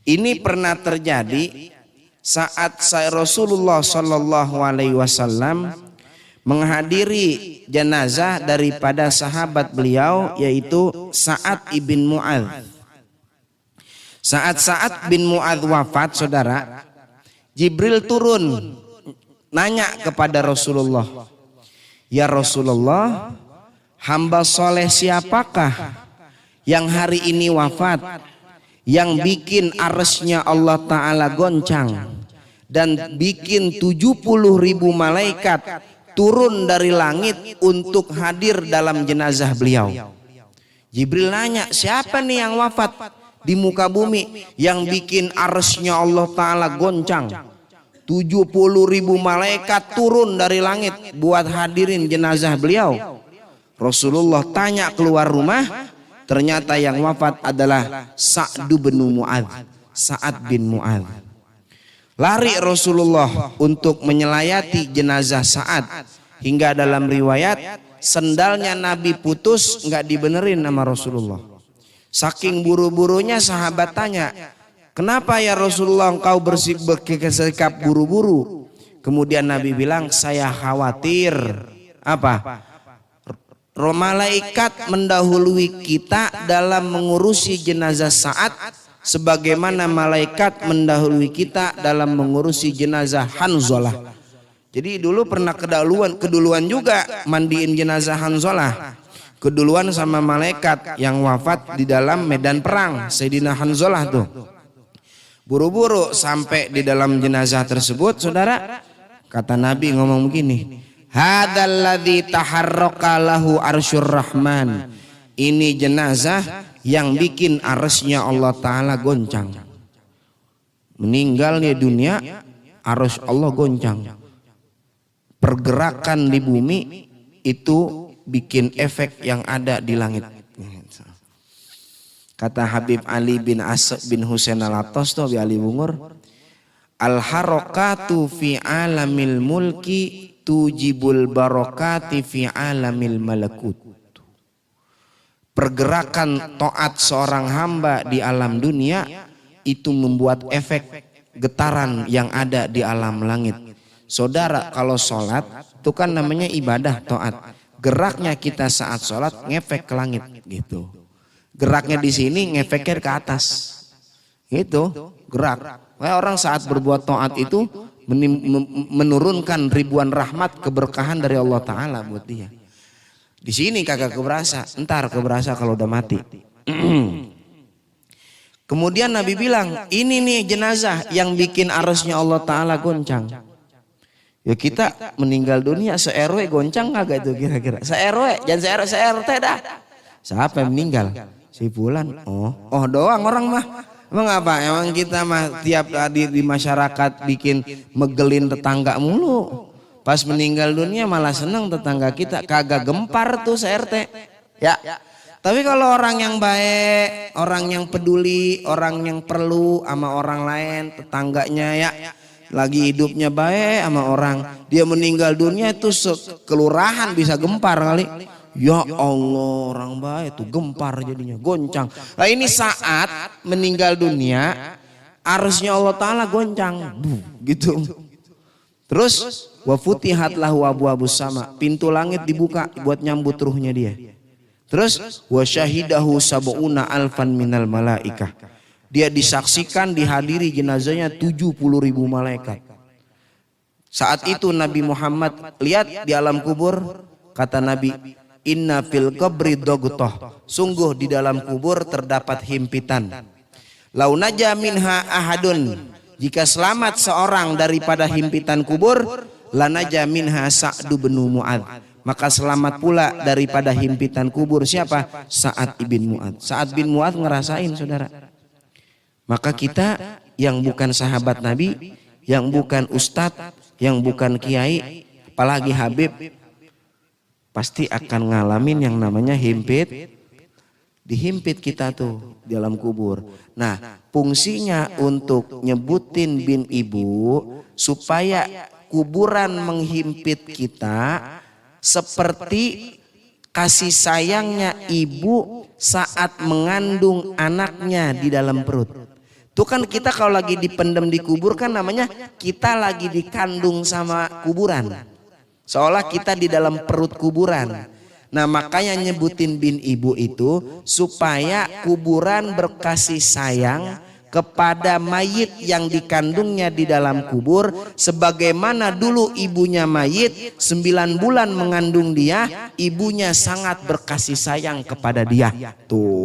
Ini pernah terjadi saat Rasulullah Shallallahu Alaihi Wasallam menghadiri jenazah daripada sahabat beliau, yaitu Sa'ad ibn Mu'adz. Saat Sa'ad bin Mu'adz wafat, saudara, Jibril turun nanya kepada Rasulullah, ya Rasulullah, hamba soleh siapakah yang hari ini wafat, yang bikin arsy-Nya Allah Ta'ala goncang dan bikin 70.000 malaikat turun dari langit untuk hadir dalam jenazah beliau. Jibril nanya, siapa nih yang wafat di muka bumi yang bikin arsy-Nya Allah Ta'ala goncang, 70.000 malaikat turun dari langit buat hadirin jenazah beliau? Rasulullah tanya keluar rumah, ternyata yang wafat adalah Sa'd bin Mu'adz, Sa'ad bin Mu'adz. Lari Rasulullah untuk menyelayati jenazah Sa'ad, hingga dalam riwayat sendalnya Nabi putus, nggak dibenerin sama Rasulullah. Saking buru-burunya sahabat tanya, kenapa ya Rasulullah engkau bersikap buru-buru? Kemudian Nabi bilang, saya khawatir apa? Malaikat mendahului kita dalam mengurusi jenazah Sa'ad sebagaimana malaikat mendahului kita dalam mengurusi jenazah Hanzalah. Jadi dulu pernah keduluan juga mandiin jenazah Hanzalah. Keduluan sama malaikat yang wafat di dalam medan perang, Sayyidina Hanzalah tuh. Buru-buru sampai di dalam jenazah tersebut, saudara, kata Nabi ngomong begini, hadzalladzi taharraka lahu arsyur rahman. Ini jenazah yang bikin arsy-Nya Allah Ta'ala goncang. Meninggal di dunia, arsy Allah goncang. Pergerakan di bumi itu bikin efek yang ada di langit. Kata Habib Ali bin Asad bin Husain al-Attas tuh bi Ali Bungur, al-harakatu fi alamil mulki tujibul barakati fi alamil malakut. Pergerakan taat seorang hamba di alam dunia itu membuat efek getaran yang ada di alam langit. Saudara, kalau sholat itu kan namanya ibadah taat. Geraknya kita saat sholat ngefek ke langit gitu. Geraknya di sini ngefeknya ke atas. Gitu, gerak. Orang saat berbuat taat itu menurunkan ribuan rahmat keberkahan dari Allah Ta'ala buat dia. Di sini kagak keberasa, entar keberasa kalau udah mati. Kemudian Nabi bilang, ini nih jenazah yang bikin arsy-Nya Allah Ta'ala goncang. Ya kita meninggal dunia se-RW goncang kagak itu kira-kira? Se-RW, jangan se-RT dah. Siapa yang meninggal? Si Fulan. Oh doang orang mah. Emang apa? Emang kita mah tiap hadir di masyarakat bikin megelin tetangga mulu. Pas meninggal dunia malah seneng tetangga kita, kagak gempar tuh se-RT. Ya. Tapi kalau orang yang baik, orang yang peduli, orang yang perlu sama orang lain, tetangganya ya, lagi hidupnya baik sama orang, dia meninggal dunia itu kelurahan bisa gempar kali. Ya Allah, orang baik tuh gempar jadinya, goncang. Nah ini saat meninggal dunia, arsy-Nya Allah Ta'ala goncang, gitu. Terus wa futihat lahu abwaabus sama, pintu langit dibuka buat nyambut ruhnya dia. Terus wa syahidahu sab'una alfan minal malaikah. Dia disaksikan dihadiri jenazahnya 70.000 malaikat. Saat itu Nabi Muhammad lihat di alam kubur, kata Nabi, inna fil qabri dogtoh, sungguh di dalam kubur terdapat himpitan. Lau naja minha ahadun, jika selamat seorang daripada himpitan kubur, lanaja minha Sa'd bin Mu'adz, maka selamat pula daripada himpitan kubur siapa? Sa'ad bin Mu'adz. Sa'ad bin Mu'adz ngerasain, saudara. Maka kita yang bukan sahabat Nabi, yang bukan ustadz, yang bukan kiai, apalagi Habib, pasti akan ngalamin yang namanya himpit. Dihimpit kita tuh di dalam kubur. Nah, fungsinya untuk nyebutin bin ibu supaya kuburan menghimpit kita seperti kasih sayangnya ibu saat mengandung anaknya di dalam perut. Tuh kan kita kalau lagi dipendem di kubur kan namanya kita lagi dikandung sama kuburan. Seolah kita di dalam perut kuburan. Nah makanya nyebutin bin ibu itu supaya kuburan berkasih sayang kepada mayit yang dikandungnya di dalam kubur. Sebagaimana dulu ibunya mayit 9 bulan mengandung dia, ibunya sangat berkasih sayang kepada dia. Tuh.